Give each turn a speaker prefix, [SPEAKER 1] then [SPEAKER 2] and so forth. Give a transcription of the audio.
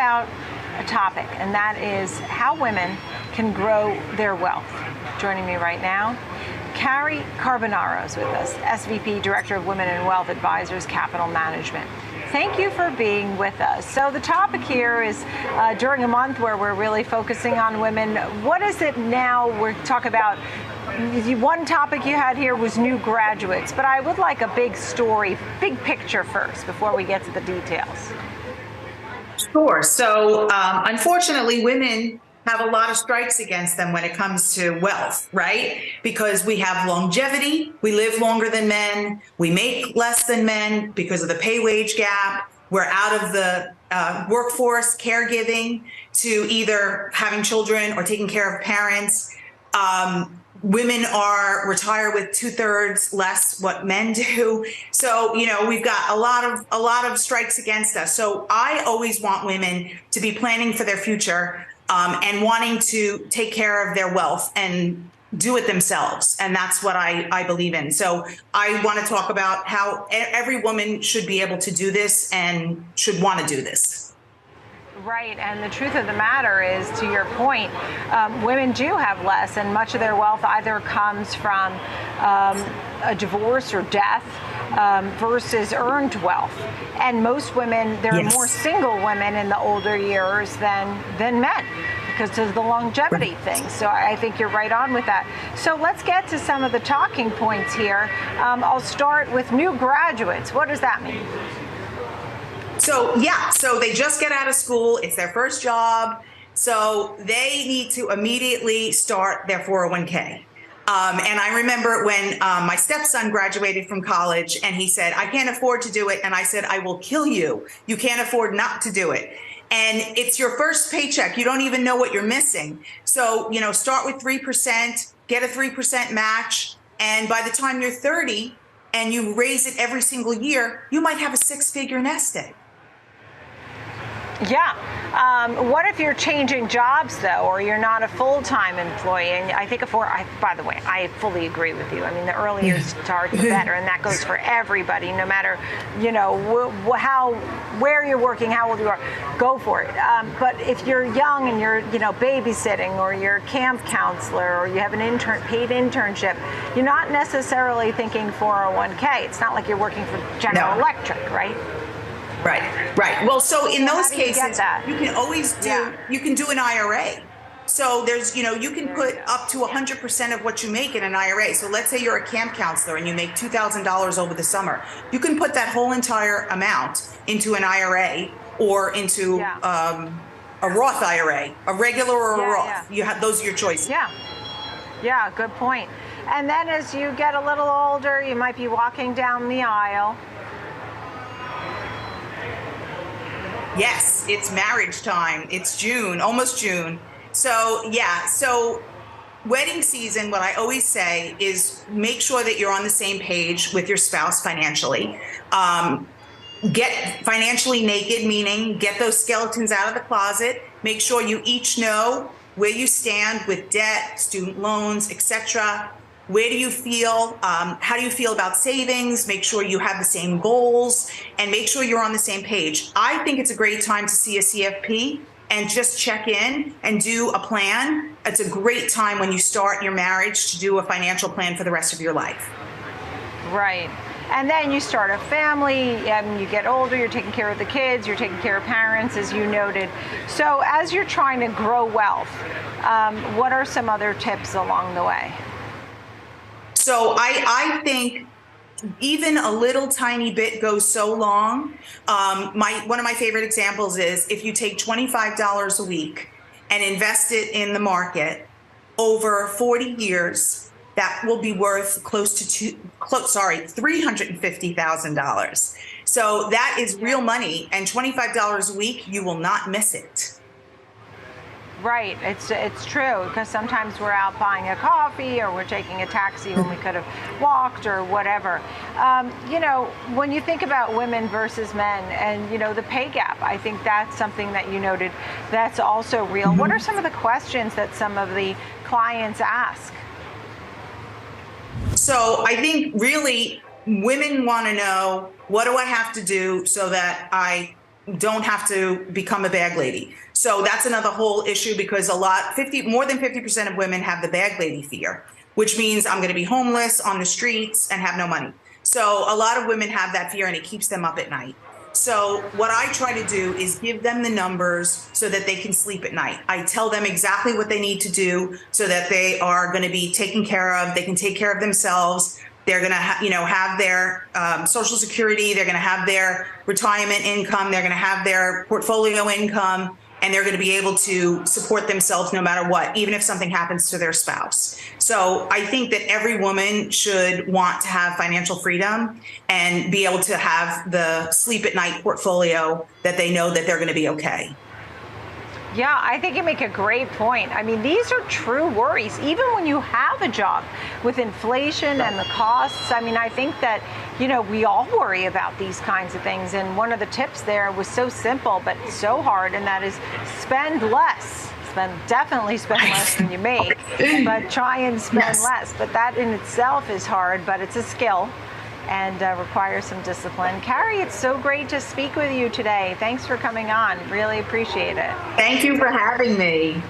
[SPEAKER 1] about a topic, and that is how women can grow their wealth. Joining me right now, Carrie Carbonaro is with us, SVP, Director of Women and Wealth Advisors, Capital Management. Thank you for being with us. So the topic here is during a month where we're really focusing on women, what is it now we're talking about? One topic you had here was new graduates, but I would like a big story, big picture first before we get to the details.
[SPEAKER 2] Sure. So unfortunately, women have a lot of strikes against them when it comes to wealth, right? Because we have longevity, we live longer than men, we make less than men because of the pay-wage gap, we're out of the workforce, caregiving, to either having children or taking care of parents. Women retire with 2/3 less what men do. So, we've got a lot of strikes against us. So I always want women to be planning for their future and wanting to take care of their wealth and do it themselves. And that's what I believe in. So I want to talk about how every woman should be able to do this and should want to do this.
[SPEAKER 1] Right, and the truth of the matter is, to your point, women do have less, and much of their wealth either comes from a divorce or death versus earned wealth. And most women, there are more single women in the older years than men, because of the longevity thing. So I think you're right on with that. So let's get to some of the talking points here. I'll start with new graduates. What does that mean?
[SPEAKER 2] So they just get out of school. It's their first job. So they need to immediately start their 401k. And I remember when my stepson graduated from college and he said, I can't afford to do it. And I said, I will kill you. You can't afford not to do it. And it's your first paycheck. You don't even know what you're missing. So, start with 3%, get a 3% match. And by the time you're 30 and you raise it every single year, you might have a 6-figure nest egg.
[SPEAKER 1] Yeah. What if you're changing jobs, though, or you're not a full-time employee? And I think by the way, I fully agree with you. I mean, the earlier you start, the better, and that goes for everybody, no matter, where you're working, how old you are, go for it. But if you're young and you're, babysitting, or you're a camp counselor, or you have an paid internship, you're not necessarily thinking 401k. It's not like you're working for General Electric, right?
[SPEAKER 2] Right. Well, so in those cases, you can always you can do an IRA. So there's, you can put up to 100% of what you make in an IRA. So let's say you're a camp counselor and you make $2,000 over the summer. You can put that whole entire amount into an IRA or into a Roth IRA, a regular or a Roth. You have, those are your choices.
[SPEAKER 1] Yeah, good point. And then as you get a little older, you might be walking down the aisle.
[SPEAKER 2] Yes, it's marriage time. It's June, almost June. So wedding season, what I always say is make sure that you're on the same page with your spouse financially. Get financially naked, meaning get those skeletons out of the closet. Make sure you each know where you stand with debt, student loans, etc. Where do you feel? How do you feel about savings? Make sure you have the same goals and make sure you're on the same page. I think it's a great time to see a CFP and just check in and do a plan. It's a great time when you start your marriage to do a financial plan for the rest of your life.
[SPEAKER 1] Right. And then you start a family, and you get older, you're taking care of the kids, you're taking care of parents, as you noted. So as you're trying to grow wealth, what are some other tips along the way?
[SPEAKER 2] So I think even a little tiny bit goes so long. One of my favorite examples is if you take $25 a week and invest it in the market over 40 years, that will be worth close to $350,000. So that is real money, and $25 a week, you will not miss it.
[SPEAKER 1] Right, it's true, because sometimes we're out buying a coffee or we're taking a taxi when we could have walked or whatever. When you think about women versus men and, the pay gap, I think that's something that you noted that's also real. What are some of the questions that some of the clients ask?
[SPEAKER 2] So I think really women want to know, what do I have to do so that I don't have to become a bag lady. So that's another whole issue, because more than 50% of women have the bag lady fear, which means I'm going to be homeless on the streets and have no money. So a lot of women have that fear, and it keeps them up at night. So what I try to do is give them the numbers so that they can sleep at night. I tell them exactly what they need to do so that they are going to be taken care of. They can take care of themselves. They're going to have their Social Security. They're going to have their retirement income. They're going to have their portfolio income, and they're going to be able to support themselves no matter what, even if something happens to their spouse. So I think that every woman should want to have financial freedom and be able to have the sleep at night portfolio that they know that they're going to be okay.
[SPEAKER 1] Yeah, I think you make a great point. I mean, these are true worries, even when you have a job with inflation and the costs. I mean, I think that, we all worry about these kinds of things. And one of the tips there was so simple, but so hard, and that is spend less. Definitely spend less than you make, but try and spend less. But that in itself is hard, but it's a skill and requires some discipline. Carrie, it's so great to speak with you today. Thanks for coming on. Really appreciate it.
[SPEAKER 2] Thank you for having me.